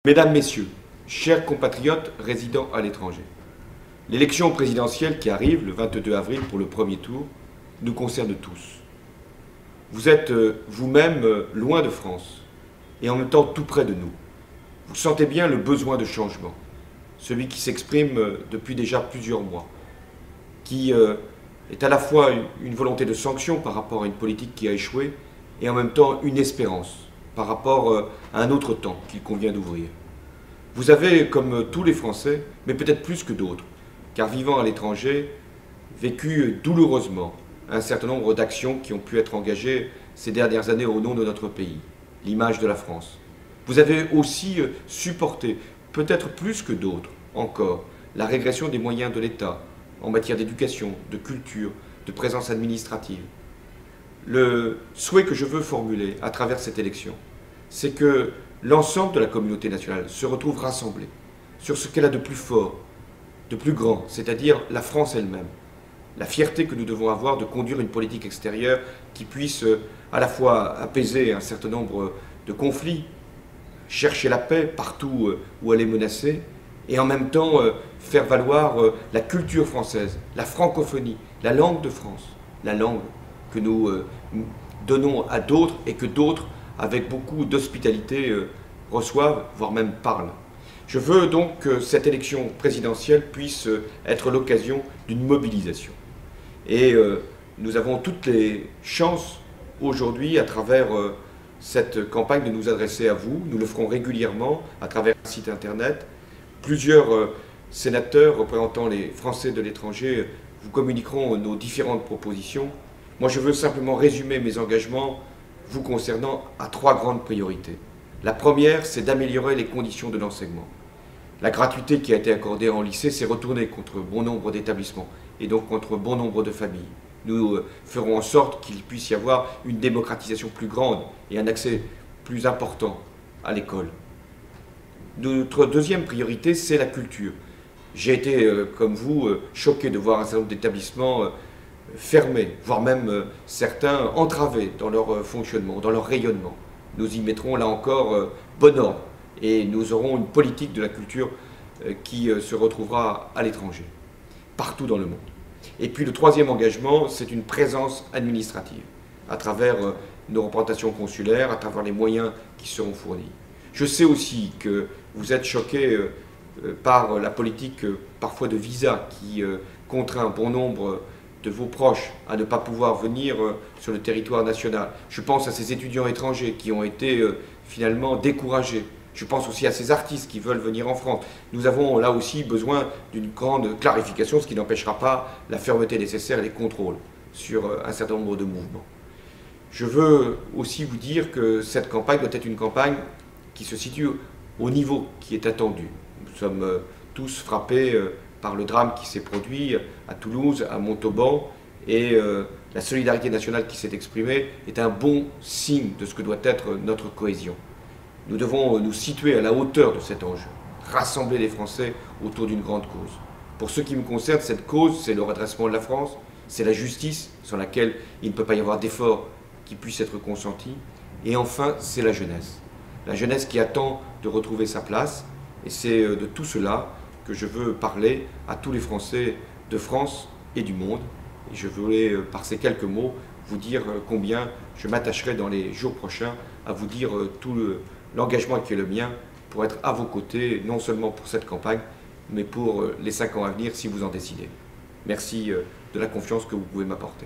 Mesdames, Messieurs, chers compatriotes résidant à l'étranger, l'élection présidentielle qui arrive le 22 avril pour le premier tour nous concerne tous. Vous êtes vous-même loin de France et en même temps tout près de nous. Vous sentez bien le besoin de changement, celui qui s'exprime depuis déjà plusieurs mois, qui est à la fois une volonté de sanction par rapport à une politique qui a échoué et en même temps une espérance par rapport à un autre temps qu'il convient d'ouvrir. Vous avez, comme tous les Français, mais peut-être plus que d'autres, car vivant à l'étranger, vécu douloureusement un certain nombre d'actions qui ont pu être engagées ces dernières années au nom de notre pays, l'image de la France. Vous avez aussi supporté, peut-être plus que d'autres encore, la régression des moyens de l'État en matière d'éducation, de culture, de présence administrative. Le souhait que je veux formuler à travers cette élection, c'est que l'ensemble de la communauté nationale se retrouve rassemblée sur ce qu'elle a de plus fort, de plus grand, c'est-à-dire la France elle-même. La fierté que nous devons avoir de conduire une politique extérieure qui puisse à la fois apaiser un certain nombre de conflits, chercher la paix partout où elle est menacée, et en même temps faire valoir la culture française, la francophonie, la langue de France, la langue que nous donnons à d'autres et que d'autres, avec beaucoup d'hospitalité, reçoivent, voire même parlent. Je veux donc que cette élection présidentielle puisse être l'occasion d'une mobilisation. Et nous avons toutes les chances aujourd'hui, à travers cette campagne, de nous adresser à vous. Nous le ferons régulièrement à travers un site internet. Plusieurs sénateurs représentant les Français de l'étranger vous communiqueront nos différentes propositions. Moi, je veux simplement résumer mes engagements vous concernant à 3 grandes priorités. La première, c'est d'améliorer les conditions de l'enseignement. La gratuité qui a été accordée en lycée s'est retournée contre bon nombre d'établissements et donc contre bon nombre de familles. Nous ferons en sorte qu'il puisse y avoir une démocratisation plus grande et un accès plus important à l'école. Notre deuxième priorité, c'est la culture. J'ai été, comme vous, choqué de voir un certain nombre d'établissements fermés, voire même certains entravés dans leur fonctionnement, dans leur rayonnement. Nous y mettrons là encore bon ordre et nous aurons une politique de la culture qui se retrouvera à l'étranger, partout dans le monde. Et puis le troisième engagement, c'est une présence administrative, à travers nos représentations consulaires, à travers les moyens qui seront fournis. Je sais aussi que vous êtes choqués par la politique parfois de visa qui contraint bon nombre de vos proches à ne pas pouvoir venir sur le territoire national. Je pense à ces étudiants étrangers qui ont été finalement découragés. Je pense aussi à ces artistes qui veulent venir en France. Nous avons là aussi besoin d'une grande clarification, ce qui n'empêchera pas la fermeté nécessaire et les contrôles sur un certain nombre de mouvements. Je veux aussi vous dire que cette campagne doit être une campagne qui se situe au niveau qui est attendu. Nous sommes tous frappés par le drame qui s'est produit à Toulouse, à Montauban, et la solidarité nationale qui s'est exprimée est un bon signe de ce que doit être notre cohésion. Nous devons nous situer à la hauteur de cet enjeu, rassembler les Français autour d'une grande cause. Pour ce qui me concerne, cette cause, c'est le redressement de la France, c'est la justice, sans laquelle il ne peut pas y avoir d'efforts qui puissent être consentis, et enfin, c'est la jeunesse. La jeunesse qui attend de retrouver sa place, et c'est de tout cela que je veux parler à tous les Français de France et du monde. Et je voulais, par ces quelques mots, vous dire combien je m'attacherai dans les jours prochains à vous dire tout l'engagement qui est le mien pour être à vos côtés, non seulement pour cette campagne, mais pour les 5 ans à venir si vous en décidez. Merci de la confiance que vous pouvez m'apporter.